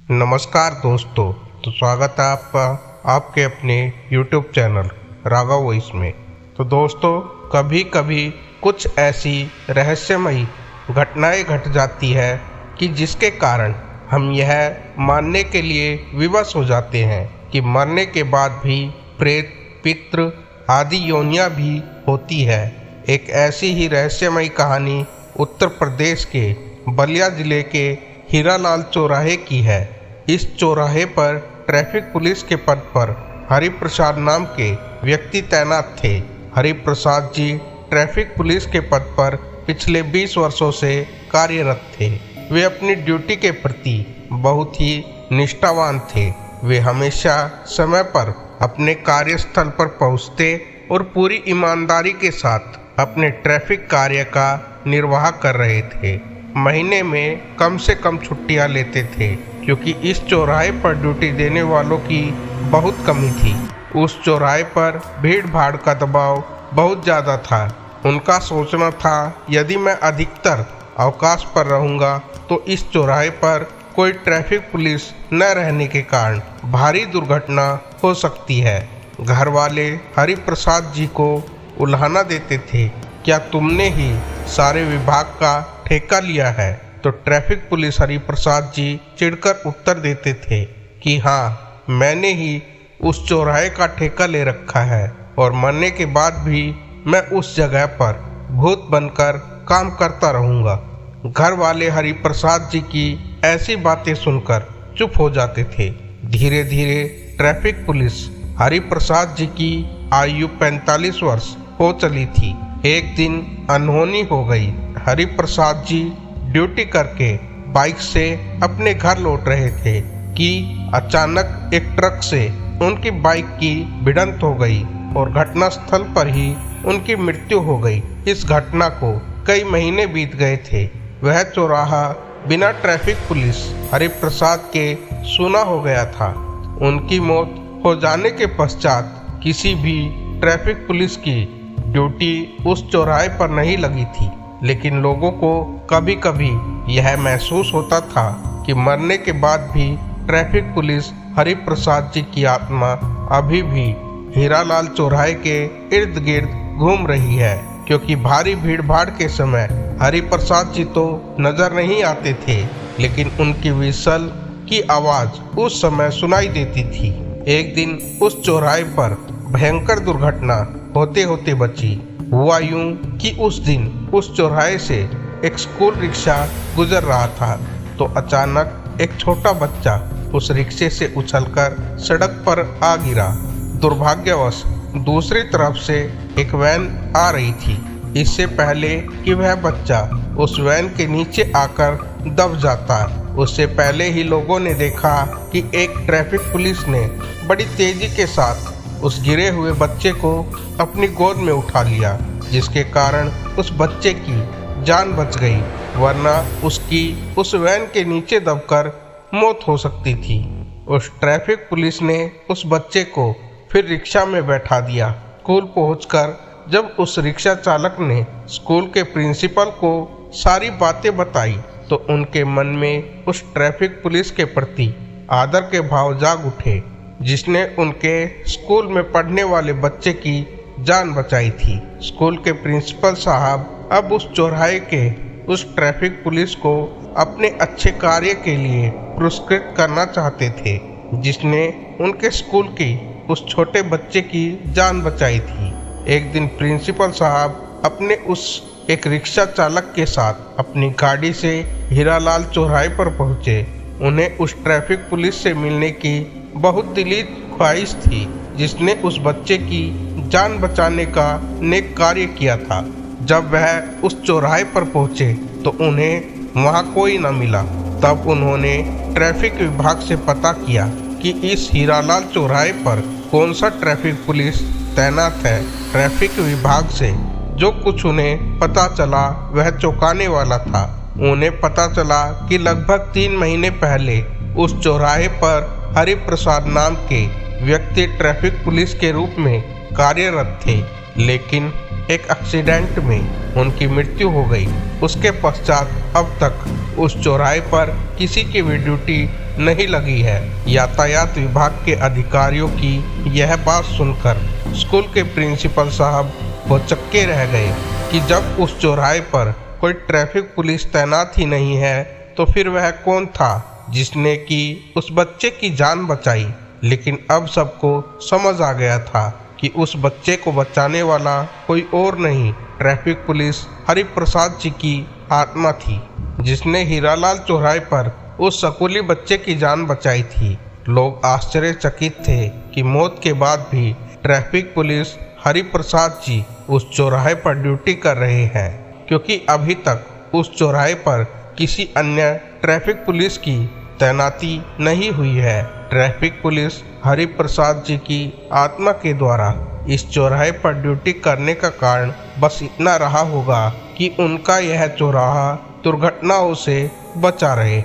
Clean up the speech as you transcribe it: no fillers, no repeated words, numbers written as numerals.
नमस्कार दोस्तों, तो स्वागत है आपका आपके अपने YouTube चैनल राघव वॉइस में। तो दोस्तों, कभी कभी कुछ ऐसी रहस्यमयी घटनाएं घट जाती है कि जिसके कारण हम यह मानने के लिए विवश हो जाते हैं कि मरने के बाद भी प्रेत, पितृ आदि योनियां भी होती है। एक ऐसी ही रहस्यमयी कहानी उत्तर प्रदेश के बलिया जिले के हीरालाल चौराहे की है। इस चौराहे पर ट्रैफिक पुलिस के पद पर हरिप्रसाद नाम के व्यक्ति तैनात थे। हरिप्रसाद जी ट्रैफिक पुलिस के पद पर पिछले 20 वर्षों से कार्यरत थे। वे अपनी ड्यूटी के प्रति बहुत ही निष्ठावान थे। वे हमेशा समय पर अपने कार्यस्थल पर पहुंचते और पूरी ईमानदारी के साथ अपने ट्रैफिक कार्य का निर्वाह कर रहे थे। महीने में कम से कम छुट्टियां लेते थे, क्योंकि इस चौराहे पर ड्यूटी देने वालों की बहुत कमी थी। उस चौराहे पर भीड़ भाड़ का दबाव बहुत ज़्यादा था। उनका सोचना था, यदि मैं अधिकतर अवकाश पर रहूँगा तो इस चौराहे पर कोई ट्रैफिक पुलिस न रहने के कारण भारी दुर्घटना हो सकती है। घर वाले हरिप्रसाद जी को उल्हाना देते थे, क्या तुमने ही सारे विभाग का ठेका लिया है? तो ट्रैफिक पुलिस हरिप्रसाद जी चिढ़कर उत्तर देते थे कि हाँ, मैंने ही उस चौराहे का ठेका ले रखा है और मरने के बाद भी मैं उस जगह पर भूत बनकर काम करता रहूँगा। घर वाले हरिप्रसाद जी की ऐसी बातें सुनकर चुप हो जाते थे। धीरे धीरे ट्रैफिक पुलिस हरिप्रसाद जी की आयु 45 वर्ष हो चली थी। एक दिन अनहोनी हो गई। हरिप्रसाद जी ड्यूटी करके बाइक से अपने घर लौट रहे थे कि अचानक एक ट्रक से उनकी बाइक की भिड़ंत हो गई और घटनास्थल पर ही उनकी मृत्यु हो गई। इस घटना को कई महीने बीत गए थे। वह चौराहा बिना ट्रैफिक पुलिस हरिप्रसाद के सूना हो गया था। उनकी मौत हो जाने के पश्चात किसी भी ट्रैफिक पुलिस की ड्यूटी उस चौराहे पर नहीं लगी थी, लेकिन लोगों को कभी कभी यह महसूस होता था कि मरने के बाद भी ट्रैफिक पुलिस हरिप्रसाद जी की आत्मा अभी भी हीरालाल चौराहे के इर्द गिर्द घूम रही है, क्योंकि भारी भीड़ भाड़ के समय हरिप्रसाद जी तो नजर नहीं आते थे, लेकिन उनकी व्हिसल की आवाज उस समय सुनाई देती थी। एक दिन उस चौराहे पर भयंकर दुर्घटना होते होते बची। हुआ यूं कि उस दिन उस चौराहे से एक स्कूल रिक्शा गुजर रहा था, तो अचानक एक छोटा बच्चा उस रिक्शे से उछलकर सड़क पर आ गिरा। दुर्भाग्यवश दूसरी तरफ से एक वैन आ रही थी। इससे पहले कि वह बच्चा उस वैन के नीचे आकर दब जाता, उससे पहले ही लोगों ने देखा कि एक ट्रैफिक पुलिस ने बड़ी तेजी के साथ उस गिरे हुए बच्चे को अपनी गोद में उठा लिया, जिसके कारण उस बच्चे की जान बच गई, वरना उसकी उस वैन के नीचे दबकर मौत हो सकती थी। उस ट्रैफिक पुलिस ने उस बच्चे को फिर रिक्शा में बैठा दिया। स्कूल पहुंचकर जब उस रिक्शा चालक ने स्कूल के प्रिंसिपल को सारी बातें बताई, तो उनके मन में उस ट्रैफिक पुलिस के प्रति आदर के भाव जाग उठे, जिसने उनके स्कूल में पढ़ने वाले बच्चे की जान बचाई थी। स्कूल के प्रिंसिपल साहब अब उस चौराहे के उस ट्रैफिक पुलिस को अपने अच्छे कार्य के लिए पुरस्कृत करना चाहते थे, जिसने उनके स्कूल की उस छोटे बच्चे की जान बचाई थी। एक दिन प्रिंसिपल साहब अपने उस एक रिक्शा चालक के साथ अपनी गाड़ी से हीरालाल चौराहे पर पहुंचे। उन्हें उस ट्रैफिक पुलिस से मिलने की बहुत दिली ख्वाहिश थी, जिसने उस बच्चे की जान बचाने का नेक कार्य किया था। जब वह उस चौराहे पर पहुंचे तो उन्हें वहां कोई न मिला। तब उन्होंने ट्रैफिक विभाग से पता किया कि इस हीरालाल चौराहे पर कौन सा ट्रैफिक पुलिस तैनात है। ट्रैफिक विभाग से जो कुछ उन्हें पता चला वह चौंकाने वाला था। उन्हें पता चला कि लगभग 3 महीने पहले उस चौराहे पर हरिप्रसाद नाम के व्यक्ति ट्रैफिक पुलिस के रूप में कार्यरत थे, लेकिन एक एक्सीडेंट में उनकी मृत्यु हो गई। उसके पश्चात अब तक उस चौराहे पर किसी की भी ड्यूटी नहीं लगी है। यातायात विभाग के अधिकारियों की यह बात सुनकर स्कूल के प्रिंसिपल साहब भौचक्के रह गए कि जब उस चौराहे पर कोई ट्रैफिक पुलिस तैनात ही नहीं है तो फिर वह कौन था जिसने कि उस बच्चे की जान बचाई। लेकिन अब सबको समझ आ गया था कि उस बच्चे को बचाने वाला कोई और नहीं, ट्रैफिक पुलिस हरिप्रसाद जी की आत्मा थी, जिसने हीरालाल चौराहे पर उस स्कूली बच्चे की जान बचाई थी। लोग आश्चर्यचकित थे कि मौत के बाद भी ट्रैफिक पुलिस हरिप्रसाद जी उस चौराहे पर ड्यूटी कर रहे हैं, क्योंकि अभी तक उस चौराहे पर किसी अन्य ट्रैफिक पुलिस की तैनाती नहीं हुई है। ट्रैफिक पुलिस हरिप्रसाद जी की आत्मा के द्वारा इस चौराहे पर ड्यूटी करने का कारण बस इतना रहा होगा कि उनका यह चौराहा दुर्घटनाओं से बचा रहे।